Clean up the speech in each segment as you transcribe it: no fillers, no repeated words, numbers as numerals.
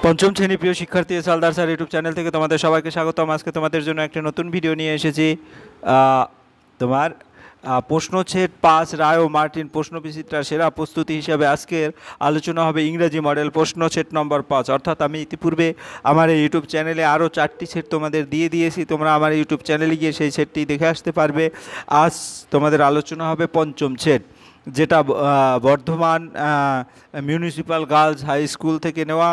পঞ্চম শ্রেণী প্রিয় শিক্ষার্থী সালদার স্যার ইউটিউব চ্যানেল থেকে তোমাদের সবাইকে স্বাগতম। আজকে তোমাদের জন্য একটা নতুন ভিডিও নিয়ে এসেছি। তোমার প্রশ্নচ্ছেদ 5 রায় ও মার্টিন প্রশ্ন বিচিত্রার সেরা প্রস্তুতি হিসাবে আজকের আলোচনা হবে ইংরেজি মডেল প্রশ্নচ্ছেদ নম্বর 5। অর্থাৎ আমি ইতিপূর্বে আমার এই ইউটিউব চ্যানেলে আরও 4টি সেট তোমাদের দিয়ে দিয়েছি, তোমরা আমার ইউটিউব চ্যানেলে গিয়ে সেই সেটটি দেখে আসতে পারবে। আজ তোমাদের আলোচনা হবে পঞ্চম সেট, যেটা Bardhaman municipal girls high school থেকে নেওয়া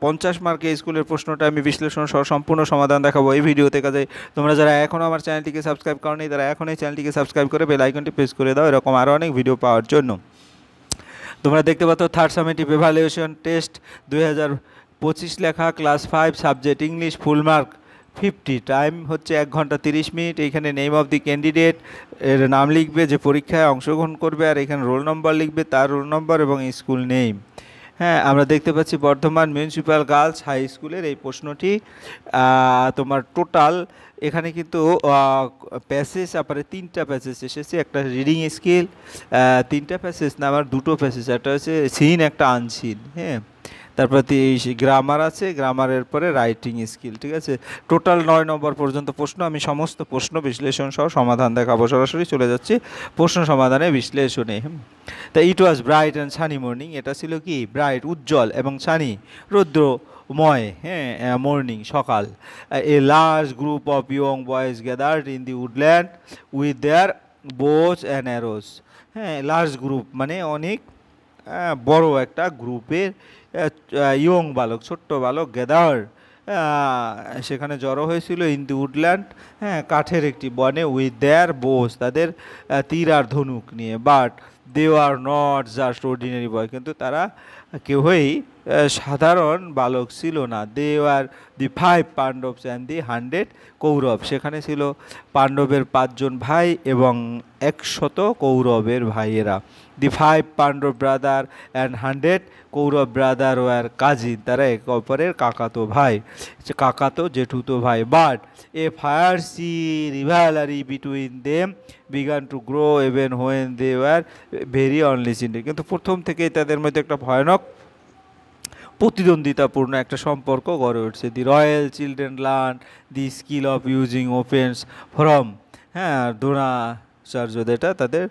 50 মার্কের স্কুলের প্রশ্নটা আমি বিশ্লেষণ সহ সম্পূর্ণ সমাধান দেখাবো এই ভিডিওতে। কাজে তোমরা যারা এখনও আমার চ্যানেলটিকে সাবস্ক্রাইব করোনি তারা এখনই চ্যানেলটিকে সাবস্ক্রাইব করে বেল আইকনটি প্রেস করে দাও এরকম আরও অনেক ভিডিও পাওয়ার জন্য। তোমরা দেখতে পাচ্ছ থার্ড সামেটিভ এভালুয়েশন টেস্ট 2025 লেখা, class 5, subject English, full mark 50, time হচ্ছে 1 ঘন্টা 30 মিনিট। এইখানে নেম অফ দি ক্যান্ডিডেট এর নাম লিখবে যে পরীক্ষায় অংশগ্রহণ করবে, আর এখানে রোল নম্বর লিখবে, তার রোল নম্বর এবং স্কুল নেম। হ্যাঁ, আমরা দেখতে পাচ্ছি বর্ধমান মিউনিসিপ্যাল গার্লস হাই স্কুলের এই প্রশ্নটি। তোমার টোটাল এখানে কিন্তু প্যাসেজ আপনার 3টা প্যাসেজ এসেছে, একটা রিডিং স্কিল, 3টা প্যাসেজ না আমার 2টো প্যাসেজ, একটা হচ্ছে সিন একটা আনসিন। হ্যাঁ, তারপর গ্রামার আছে, গ্রামারের পরে রাইটিং স্কিল। ঠিক আছে, টোটাল 9 নম্বর পর্যন্ত প্রশ্ন। আমি সমস্ত প্রশ্ন বিশ্লেষণ সহ সমাধান দেখাবো। সরাসরি চলে যাচ্ছি প্রশ্ন সমাধানে বিশ্লেষণে। তা ইট ওয়াজ ব্রাইট অ্যান্ড সানি মর্নিং, এটা ছিল কি ব্রাইট উজ্জ্বল এবং সানি রৌদ্রময়, হ্যাঁ মর্নিং সকাল। A large group of young boys gathered in the woodland with their bows and arrows. হ্যাঁ, লার্জ গ্রুপ মানে অনেক বড় একটা গ্রুপের ইয়ং বালক, ছোট্ট বালক, গ্যাদার সেখানে জড়ো হয়েছিল ইন দি উডল্যান্ড, হ্যাঁ কাঠের একটি বনে, উইথ দেয়ার বোস তাদের তীর আর ধনুক নিয়ে। But they are not just ordinary boy, কিন্তু তারা কেউই সাধারণ বালক ছিল না। দে আর দি 5 পাণ্ডবস অ্যান্ড দি 100 কৌরব, সেখানে ছিল পাণ্ডবের 5 জন ভাই এবং 100 কৌরবের ভাইয়েরা। The 5 Pandav brother and 100 Kaurav brother were cousin, তারা একে অপরের কাকাতো ভাই, কাকাতো জেঠুতো ভাই। But a fierce rivalry between them began to grow even when they were very only children, কিন্তু প্রথম থেকেই তাদের মধ্যে একটা ভয়ানক প্রতিদ্বন্দ্বিতাপূর্ণ একটা সম্পর্ক গড়ে উঠছে। The royal children learn the skill of using weapons from, হ্যাঁ দ্রোণাচার্য, যেটা তাদের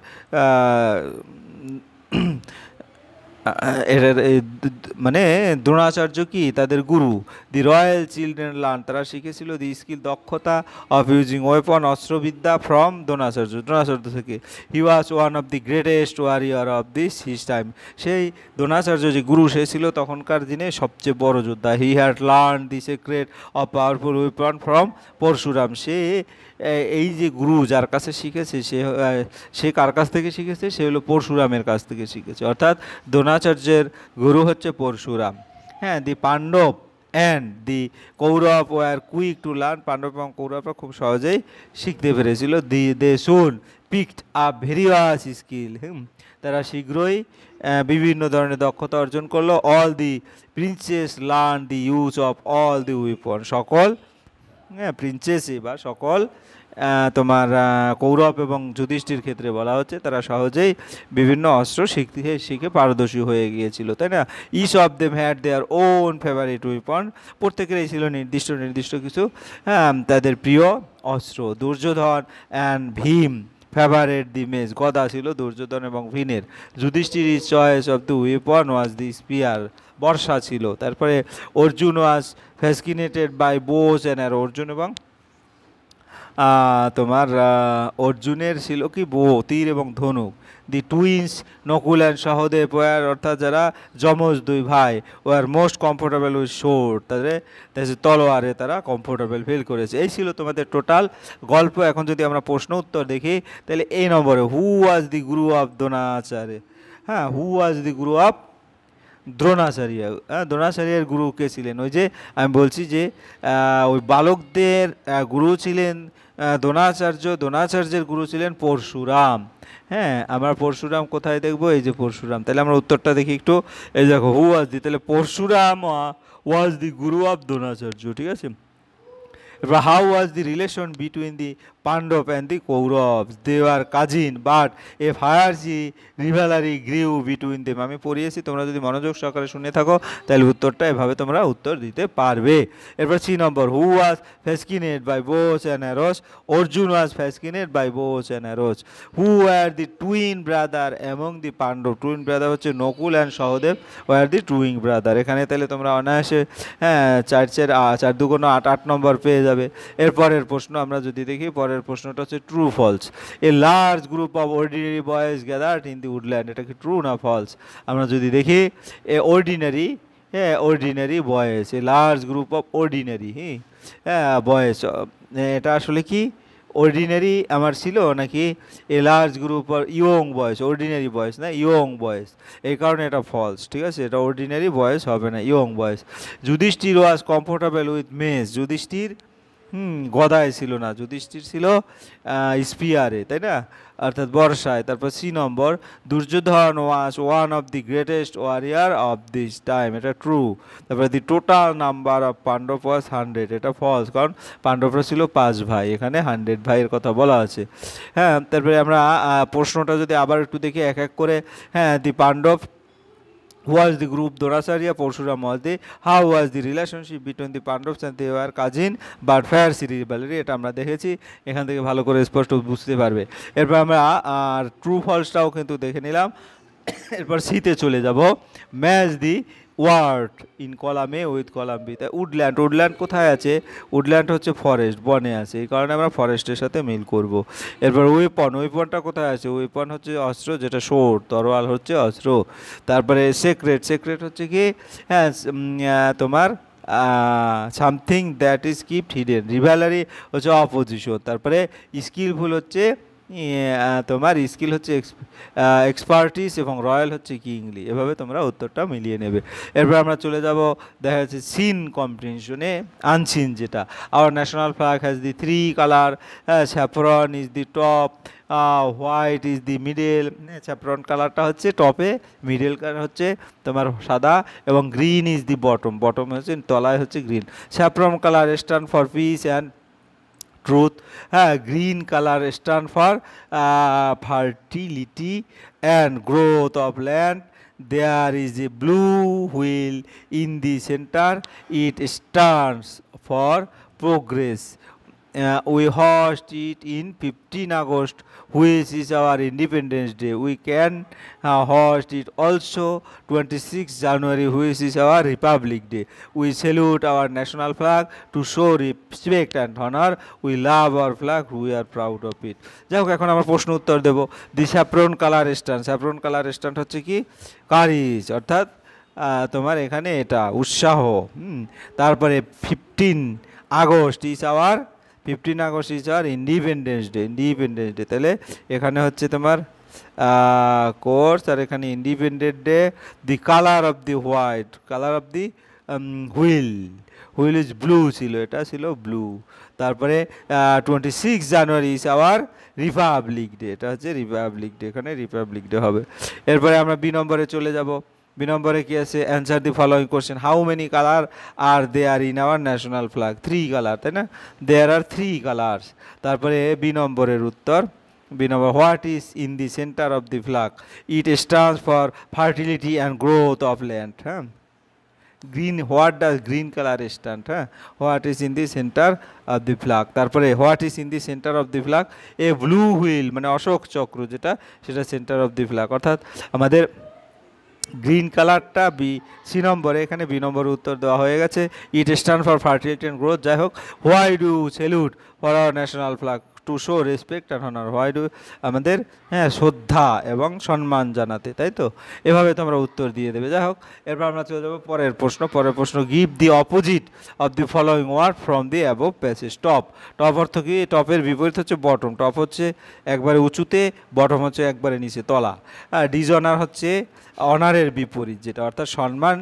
মানে দ্রোণাচার্য কি তাদের গুরু। দি রয়্যাল চিলড্রেন লার্ন, তারা শিখেছিল দি স্কিল দক্ষতা অফ ইউজিং ওয়েপন অস্ত্রবিদ্যা ফ্রম দ্রোণাচার্য থেকে। He was one of the greatest warrior of this his time, সেই দ্রোণাচার্য যে গুরু সে ছিল তখনকার দিনে সবচেয়ে বড় যোদ্ধা। He had learn the secret of powerful weapon from Parashuram, সে এই যে গুরু যার কাছে শিখেছে সে কার কাছ থেকে শিখেছে, সে হলো পরশুরামের কাছ থেকে শিখেছে। অর্থাৎ দ্রোণাচার্যের গুরু হচ্ছে পরশুরাম। হ্যাঁ, the Pandav and the Kaurav were quick to learn, Pandav এবং কৌরবরা খুব সহজেই শিখতে পেরেছিল। They soon picked up various skill, তারা শীঘ্রই বিভিন্ন ধরনের দক্ষতা অর্জন করলো। All the princes learn the use of all the weapon, সকল প্রিন্সেসই বা সকল তোমার কৌরব এবং যুধিষ্ঠির ক্ষেত্রে বলা হচ্ছে তারা সহজেই বিভিন্ন অস্ত্র শিখে পারদর্শী হয়ে গিয়েছিল, তাই না? Each of them had their own favourite weapon, প্রত্যেকেরই ছিল নির্দিষ্ট কিছু তাদের প্রিয় অস্ত্র। Duryodhan and Bhim favourite the mace, গদা ছিল দুর্যোধন এবং ভীমের। Yudhishthir choice of the weapon was the spear, বর্ষা ছিল। তারপরে Arjun was fascinated by bows and arrow, Arjun এবং তোমার অর্জুনের ছিল কি তীর এবং ধনুক। The twins Nakul and Sahadev were, অর্থাৎ যারা যমজ 2 ভাই, ওয়ার মোস্ট কমফোর্টেবল উইথ শোর্ড, তাদের তলোয়ারে তারা কমফোর্টেবল ফিল করেছে। এই ছিল তোমাদের টোটাল গল্প। এখন যদি আমরা প্রশ্ন উত্তর দেখি তাহলে এই নম্বরে হু ওয়াজ দি গুরু অফ দ্রোণাচার্য, হ্যাঁ হু ওয়াজ দি গুরু অফ দ্রোণাচার্য, দ্রোণাচার্যের গুরু কে ছিলেন? ওই যে আমি বলছি যে ওই বালকদের গুরু ছিলেন দ্রোণাচার্যের গুরু ছিলেন পরশুরাম। হ্যাঁ, আমরা পরশুরাম কোথায় দেখবো? এই যে পরশুরাম। তাহলে আমরা উত্তরটা দেখি একটু। এই দেখো হু ওয়াজ দি, তাহলে পরশুরাম ওয়াজ দি গুরু অফ দ্রোণাচার্য, ঠিক আছে। এবার how was the relation between the Pandav and the Kauravs. They were cousin, but a fiery rivalry grew between them. আমি পড়িয়েছি, তোমরা যদি মনোযোগ সহকারে শুনে থাকো তাহলে উত্তরটা এভাবে তোমরা উত্তর দিতে পারবে। এরপর 3 নম্বর, who was fascinated by bows and arrows? Arjun was fascinated by bows and arrows. Who were the twin brother among the Pandav? Twin brother হচ্ছে Nakul and Sahadev were the twin brother. এখানে তাহলে তোমরা অনায়াসে 4 2 8 নম্বর পেয়ে যাবে। এরপরের প্রশ্ন আমরা যদি দেখি, পরের প্রশ্নটা হচ্ছে true false. A large group of ordinary boys gathered in the woodland, এটা কি ট্রু না ফলস? আমরা যদি দেখি ordinary boys, a large group of ordinary boys, এটা আসলে কি অর্ডিনারি আমার ছিল নাকি a large group of young boys? Ordinary boys না, ইয়ং বয়েজ, এই কারণে এটা ফলস। ঠিক আছে, এটা অর্ডিনারি বয়েজ হবে না, young boys. Yudhishthir was comfortable with mace, Yudhishthir গদায় ছিল না, যুধিষ্ঠির ছিল স্পিয়ারে, তাই না, অর্থাৎ বর্ষায়। তারপর 3 নম্বর, Duryodhan was one of the greatest warrior of this time, এটা ট্রু। তারপরে the total number of Pandav was 100, এটা ফলস, কারণ পাণ্ডবরা ছিল 5 ভাই, এখানে 100 ভাইয়ের কথা বলা আছে। তারপরে আমরা প্রশ্নটা যদি আবার একটু দেখি এক এক করে, দি Pandava was the group Dronacharya, Parshuram was the, how was the relationship between the Pandavas and they were cousin but fierce rivalry, এটা আমরা দেখেছি, এখান থেকে ভালো করে স্পষ্ট বুঝতে পারবে। এরপর আমরা আর ট্রু ফলসটাও কিন্তু দেখে নিলাম। এরপর সিতে চলে যাব, match the word in column A with column B. তাই উডল্যান্ড কোথায় আছে? উডল্যান্ড হচ্ছে ফরেস্ট, বনে আছে, এই কারণে আমরা ফরেস্টের সাথে মিল করব। এরপর ওয়েপনটা কোথায় আছে? ওয়েপন হচ্ছে অস্ত্র, যেটা সোর্ড, তরোয়াল হচ্ছে অস্ত্র। তারপরে সেক্রেট হচ্ছে কি, তোমার something that is kept hidden. Rivalry হচ্ছে অপোজিশন। তারপরে স্কিলফুল হচ্ছে তোমার স্কিল হচ্ছে এক্সপার্টিস, এবং রয়্যাল হচ্ছে কিংলি। এভাবে তোমরা উত্তরটা মিলিয়ে নেবে। এরপর আমরা চলে যাব দেখা যাচ্ছে সিন কম্প্রিহেনশনে, আনসিন যেটা। Hour national flag has the 3 colour, saffron is the top, white is the middle. Saffron কালারটা হচ্ছে টপে, মিডল কালার হচ্ছে তোমার সাদা, এবং গ্রিন ইজ দি বটম হচ্ছে তলায় হচ্ছে green. Saffron colour stand for peace and truth, green colour stand for fertility and growth of land. There is a blue wheel in the centre, it stands for progress. We host it in 15 August, which is our Independence Day. We can host it also 26 January, which is our Republic Day. We salute our national flag to show respect and honor. We love our flag. We are proud of it. যাই হোক, এখন আমরা প্রশ্ন উত্তর দেব। দি saffron colour stand হচ্ছে কি curries, অর্থাৎ তোমার এখানে এটা উৎসাহ। তারপরে 15 August is our independence day. তাহলে এখানে হচ্ছে তোমার কোর্স, আর এখানে independent day. The colour of the white, colour of the wheel is blue ছিল, এটা ছিল ব্লু। তারপরে 26 January is our Republic day, এটা হচ্ছে রিপাবলিক ডে, এখানে রিপাবলিক ডে হবে। এরপরে আমরা বি নম্বরে চলে যাব। বি নম্বরে কি আছে? Answer the following question, how many colour are there in our national flag? 3 colour, তাই না, দেয়ার আর 3 কালার্স। তারপরে বি নম্বরের উত্তর, B number, what is in the centre of the flag? It stands for fertility and growth of land. Green, what does green colour stand? What is in the centre of the flag. তারপরে what is in the centre of the flag? A blue wheel, মানে অশোক চক্র যেটা, সেটা centre of the flag. অর্থাৎ আমাদের green কালারটা C নম্বরে, এখানে বি নম্বরে উত্তর দেওয়া হয়ে গেছে। It stand for fertility and growth. যাই হোক, why do salute for our national flag? To show respect and honour. Why do, আমাদের শ্রদ্ধা এবং সম্মান জানাতে, তাই তো। এভাবে তোমরা উত্তর দিয়ে দেবে। যাই হোক, এরপর আমরা চলে যাবো পরের প্রশ্ন। Give the opposite of the following word from the above passage. Top অর্থ কি? টপের বিপরীত হচ্ছে বটম। টপ হচ্ছে একবারে উঁচুতে, বটম হচ্ছে একবারে নিচে, তলা। ডিজনার হচ্ছে অনারের বিপরীত যেটা, অর্থাৎ সম্মান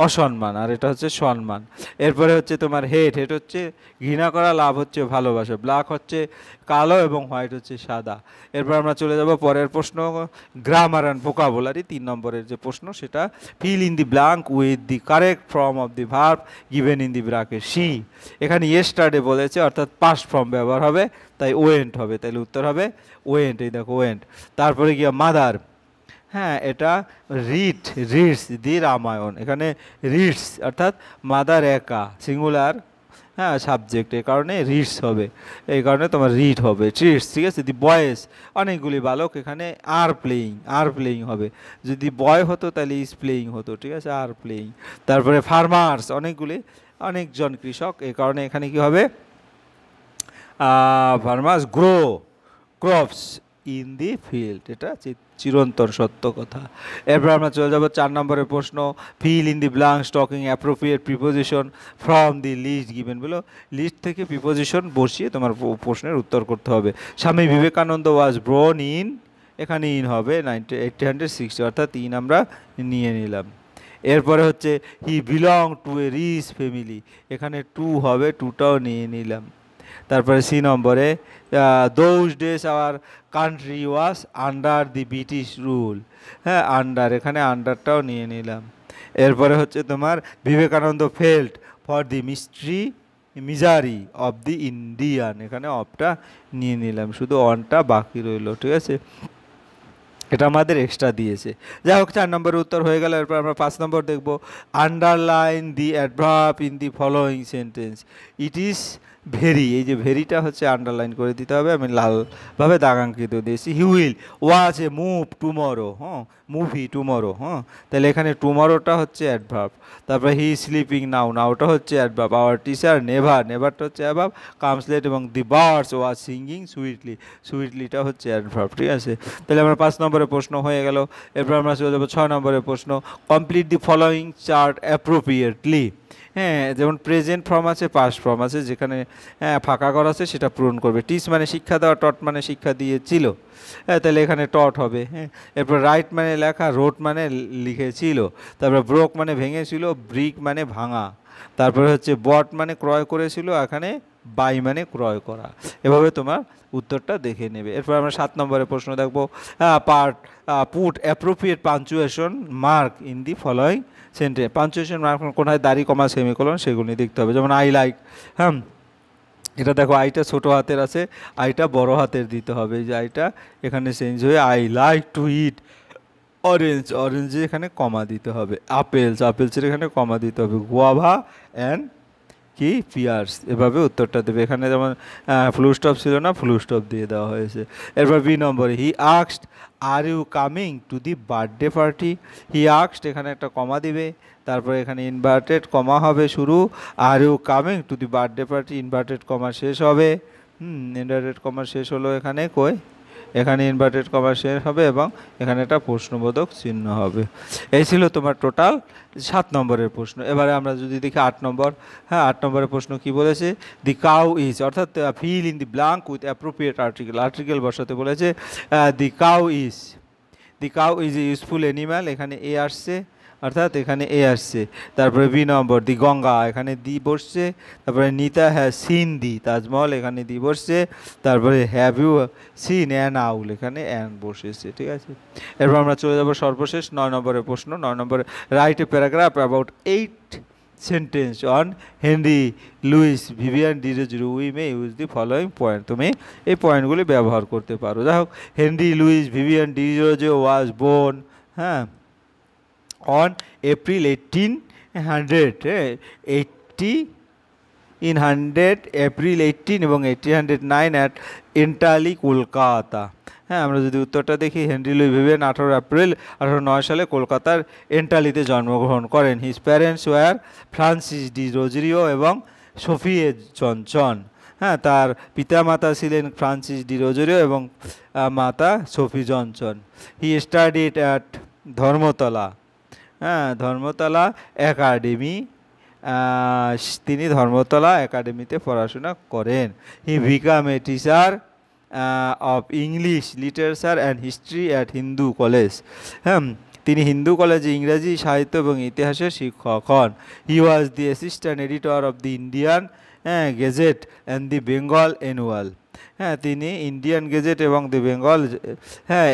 অসম্মান, আর এটা হচ্ছে সম্মান। এরপরে হচ্ছে তোমার হেট, হেট হচ্ছে ঘৃণা করা, লাভ হচ্ছে ভালোবাসা, ব্ল্যাক হচ্ছে কালো এবং হোয়াইট হচ্ছে সাদা। এরপর আমরা চলে যাব পরের প্রশ্ন, গ্রামার অ্যান্ড ভোকাবুলারি, 3 নম্বরের যে প্রশ্ন সেটা, fill in the blank with the correct form of the verb given in the bracket C. এখানে ইয়েস্টারডে বলেছে, অর্থাৎ পাস্ট ফর্ম ব্যবহার হবে, তাই ওয়েন্ট হবে, তাহলে উত্তর হবে ওয়েন্ট। এই দেখো ওয়েন্ট। তারপরে গিয়ে মাদার, হ্যাঁ এটা রিডস দি রামায়ণ, এখানে রিডস অর্থাৎ মাদার একা সিঙ্গুলার, হ্যাঁ সাবজেক্ট, এই কারণে রিডস হবে, এই কারণে তোমার রিড হবে ট্রিটস, ঠিক আছে। দি বয়েস, অনেকগুলি বালক, এখানে আর প্লেয়িং হবে, যদি বয় হতো তাহলে ইজ প্লেয়িং হতো, ঠিক আছে, আর প্লেয়িং। তারপরে ফার্মার্স, অনেকজন কৃষক, এই কারণে এখানে কি হবে, farmers grow crops in the field, এটা চিরন্তন সত্য কথা। এরপর আমরা চলে যাব 4 নম্বরের প্রশ্ন, fill in the blanks taking appropriate preposition from the list given, বলো লিস্ট থেকে প্রিপোজিশন বসিয়ে তোমার প্রশ্নের উত্তর করতে হবে। Swami Vivekananda was born in, এখানে ইন হবে 1860, অর্থাৎ ইন আমরা নিয়ে নিলাম। এরপরে হচ্ছে he belong to a rich family, এখানে টু হবে, টুটাও নিয়ে নিলাম। তারপরে সি নম্বরে, those days our country was under the British rule, হ্যাঁ আন্ডার, এখানে আন্ডারটাও নিয়ে নিলাম। এরপরে হচ্ছে তোমার Vivekananda felt for the misery of the Indian, এখানে অফটা নিয়ে নিলাম, শুধু অনটা বাকি রইল, ঠিক আছে, এটা আমাদের এক্সট্রা দিয়েছে। যাই হোক 4 নম্বরের উত্তর হয়ে গেল। এরপর আমরা 5 নম্বর দেখব, underline the adverb in the following sentence, it is very, এই যে ভেরিটা হচ্ছে আন্ডারলাইন করে দিতে হবে, আমি লালভাবে দাগাঙ্কিত দিয়েছি। He will watch A tomorrow, movie tomorrow, তাহলে এখানে টুমরোটা হচ্ছে অ্যাডভার্ব। তারপরে হি স্লিপিং নাওটা হচ্ছে অ্যাডভার্ব। আওয়ার টিচার নেভারটা হচ্ছে অ্যাডভার্ব, কামস লেট, এবং দি বার্ডস ওয়াজ সিঙ্গিং সুইটলিটা হচ্ছে অ্যাডভার্ব, ঠিক আছে। তাহলে আমরা 5 নম্বরের প্রশ্ন হয়ে গেল। এরপর আমরা চলে যাবো 6 নম্বরের প্রশ্ন, complete the following chart appropriately, হ্যাঁ যেমন প্রেজেন্ট ফর্ম আছে, পাস্ট ফর্ম আছে, যেখানে ফাঁকা ঘর আছে সেটা পূরণ করবে। টিচ মানে শিক্ষা দেওয়া, টট মানে শিক্ষা দিয়েছিল, হ্যাঁ তাহলে এখানে টট হবে, হ্যাঁ। এরপর রাইট মানে লেখা, রোট মানে লিখেছিল, তারপরে ব্রোক মানে ভেঙেছিল, ব্রিক মানে ভাঙা, তারপরে হচ্ছে বট মানে ক্রয় করেছিল, এখানে বাই মানে ক্রয় করা। এভাবে তোমার উত্তরটা দেখে নেবে। এরপর আমরা 7 নম্বরের প্রশ্ন দেখবো, put appropriate punctuation mark in the following sentence, punctuation mark কোথায় দাড়ি কমা সেমিকোলন সেগুলো দেখতে হবে। যেমন আই লাইক, হ্যাঁ এটা দেখো আইটা ছোটো হাতের আছে, আইটা বড় হাতের দিতে হবে, যে আইটা এখানে চেঞ্জ হয়ে আই লাইক টু ইট অরেঞ্জে এখানে কমা দিতে হবে। আপেলসের এখানে কমা দিতে হবে। গুয়াভা অ্যান্ড কি পিয়ার্স, এভাবে উত্তরটা দেবে। এখানে যেমন ফুল স্টপ ছিল না, ফুল স্টপ দিয়ে দেওয়া হয়েছে। এরপর বি নম্বরে, he asked are you coming to the birthday party, he asked এখানে একটা কমা দিবে, তারপরে এখানে ইনভার্টেড কমা হবে শুরু, are you coming to the birthday party inverted comma শেষ হবে, ইনভার্টেড কমা শেষ হলো এখানে এখানে ইনভার্টেড কমা শেষ হবে এবং এখানে একটা প্রশ্নবোধক চিহ্ন হবে। এই ছিল তোমার টোটাল 7 নম্বরের প্রশ্ন। এবারে আমরা যদি দেখি 8 নম্বর, হ্যাঁ 8 নম্বরের প্রশ্ন কি বলেছে, দি কাউ ইজ, অর্থাৎ feel in the blank with appropriate article বসাতে বলেছে। The cow is a useful animal, এখানে এ আসছে, অর্থাৎ এখানে এ আসছে। তারপরে বি নম্বর, দি গঙ্গা, এখানে দি বসছে। তারপরে Nita has seen the Taj Mahal, এখানে দি বসছে। তারপরে have you seen an owl, এখানে অ্যান বসেছে, ঠিক আছে। এরপর আমরা চলে যাব সর্বশেষ 9 নম্বরের প্রশ্ন। 9 নম্বরে, write a paragraph about 8 sentence on Henry Louis Vivian Derozio, we may use the following point, তুমি এই পয়েন্টগুলি ব্যবহার করতে পারো। যাই হোক, Henry Louis Vivian Derozio was born, হ্যাঁ on April 1800, 1800 এপ্রিল 18 এবং 1809 অ্যাট এন্টালি কলকাতা। হ্যাঁ আমরা যদি উত্তরটা দেখি, হেনরি লুই ভিভিয়ান 18 এপ্রিল 1809 সালে কলকাতার এন্টালিতে জন্মগ্রহণ করেন। His parents were Francis de Rozario এবং সোফিয়ে জনসন, হ্যাঁ তার পিতামাতা ছিলেন ফ্রান্সিস ডি রোজরিও এবং মাতা Sophie Johnson. He studied at Dharmatala, হ্যাঁ ধর্মতলা একাডেমি, তিনি ধর্মতলা একাডেমিতে পড়াশোনা করেন। He became a teacher of English literature and history at Hindu College, হ্যাঁ তিনি হিন্দু কলেজে ইংরেজি সাহিত্য এবং ইতিহাসের শিক্ষক হন। He was the assistant editor of the Indian Gazette and the Bengal Annual. তিনি ইন্ডিয়ান গেজেট এবং দি বেঙ্গল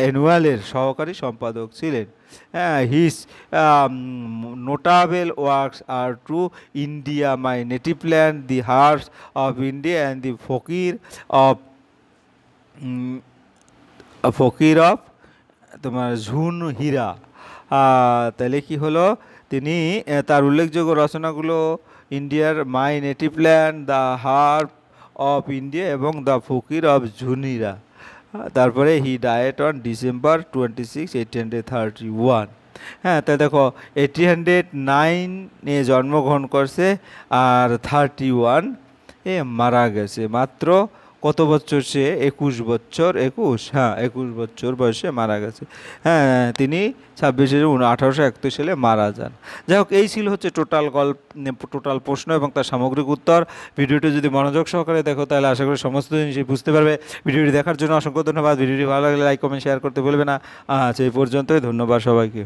অ্যানুয়ালের সহকারী সম্পাদক ছিলেন। His notable works are to India, my native land, the হার্টস of India and the Fakir of তোমার ঝুন হীরা। তাহলে কি হলো, তিনি তার উল্লেখযোগ্য রচনাগুলো ইন্ডিয়ার মাই native land, the heart of India এবং দ্য ফকির অফ ঝুনিরা। তারপরে হি ডায়েট অন ডিসেম্বর 26, 1831। তাই দেখো 1809 জন্মগ্রহণ করছে আর 31 মারা গেছে। মাত্র কত বছর সে? 21 বছর। 21 বছর বয়সে মারা গেছে। তিনি 26/1831 সালে মারা যান। যাই হোক, এই ছিল হচ্ছে টোটাল প্রশ্ন এবং তার সামগ্রিক উত্তর। ভিডিওটি যদি মনোযোগ সহকারে দেখো তাহলে আশা করি সমস্ত জিনিসই বুঝতে পারবে। ভিডিওটি দেখার জন্য অসংখ্য ধন্যবাদ। ভিডিওটি ভালো লাগলে লাইক কমেন্ট শেয়ার করতে ভুলবে না। আচ্ছা, এই পর্যন্তই। ধন্যবাদ সবাইকে।